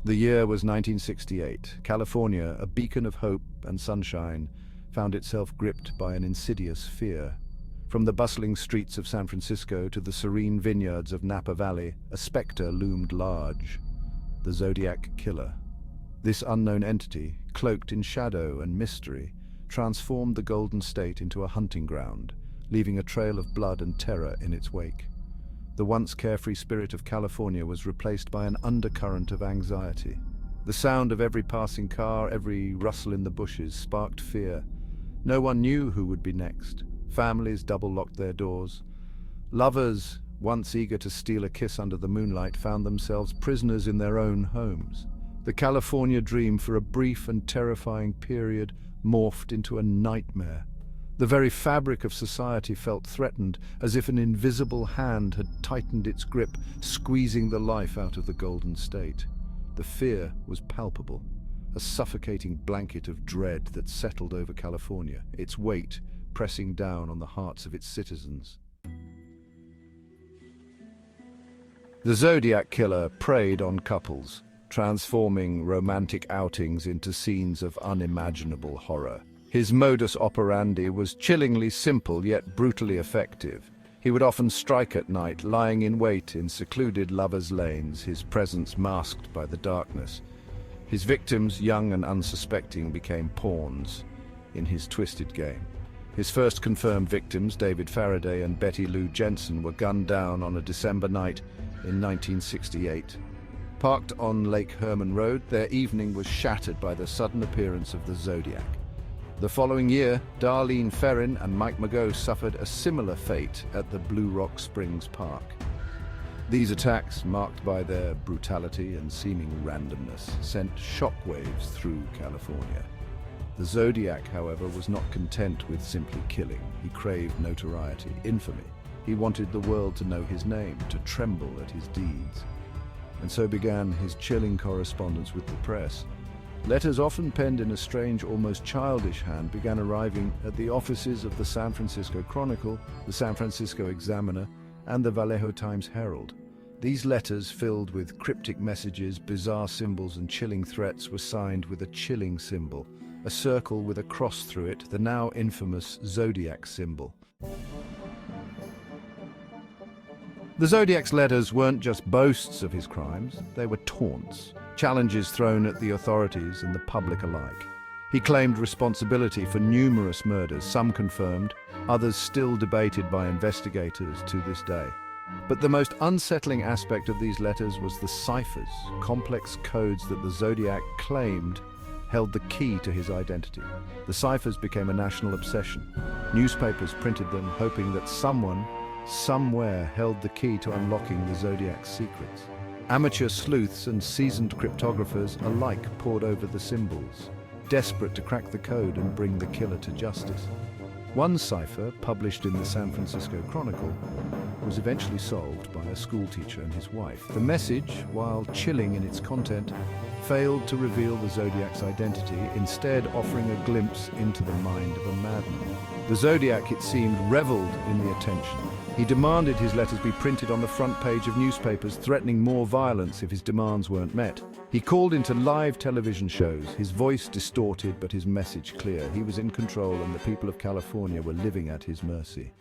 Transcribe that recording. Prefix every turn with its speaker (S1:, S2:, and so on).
S1: The year was 1968. California, a beacon of hope and sunshine, found itself gripped by an insidious fear. From the bustling streets of San Francisco to the serene vineyards of Napa Valley, a specter loomed large: the Zodiac Killer. This unknown entity, cloaked in shadow and mystery, transformed the Golden State into a hunting ground, leaving a trail of blood and terror in its wake. The once carefree spirit of California was replaced by an undercurrent of anxiety. The sound of every passing car, every rustle in the bushes, sparked fear. No one knew who would be next. Families double-locked their doors. Lovers, once eager to steal a kiss under the moonlight, found themselves prisoners in their own homes. The California dream, for a brief and terrifying period, morphed into a nightmare. The very fabric of society felt threatened, as if an invisible hand had tightened its grip, squeezing the life out of the Golden State. The fear was palpable, a suffocating blanket of dread that settled over California, its weight pressing down on the hearts of its citizens. The Zodiac Killer preyed on couples, transforming romantic outings into scenes of unimaginable horror. His modus operandi was chillingly simple yet brutally effective. He would often strike at night, lying in wait in secluded lovers' lanes, his presence masked by the darkness. His victims, young and unsuspecting, became pawns in his twisted game. His first confirmed victims, David Faraday and Lou Jensen, were gunned down on a December night in 1968. Parked on Lake Herman Road, their evening was shattered by the sudden appearance of the Zodiac. The following year, Darlene Ferrin and Mike Macabre suffered a similar fate at the Blue Rock Springs Park. These attacks, marked by their brutality and seeming randomness, sent shockwaves through California. The Zodiac, however, was not content with simply killing. He craved notoriety, infamy. He wanted the world to know his name, to tremble at his deeds. And so began his chilling correspondence with the press. Letters often penned in a strange, almost childish hand began arriving at the offices of the San Francisco Chronicle, the San Francisco Examiner, and the Vallejo Times-Herald. These letters, filled with cryptic messages, bizarre symbols, and chilling threats, were signed with a chilling symbol, a circle with a cross through it, the now infamous Zodiac symbol. The Zodiac's letters weren't just boasts of his crimes, they were taunts, challenges thrown at the authorities and the public alike. He claimed responsibility for numerous murders, some confirmed, others still debated by investigators to this day. But the most unsettling aspect of these letters was the ciphers, complex codes that the Zodiac claimed held the key to his identity. The ciphers became a national obsession. Newspapers printed them, hoping that someone, somewhere, held the key to unlocking the Zodiac's secrets. Amateur sleuths and seasoned cryptographers alike pored over the symbols, desperate to crack the code and bring the killer to justice. One cipher, published in the San Francisco Chronicle, was eventually solved by a schoolteacher and his wife. The message, while chilling in its content, failed to reveal the Zodiac's identity, instead offering a glimpse into the mind of a madman. The Zodiac, it seemed, reveled in the attention. He demanded his letters be printed on the front page of newspapers, threatening more violence if his demands weren't met. He called into live television shows, his voice distorted but his message clear. He was in control and the people of California were living at his mercy.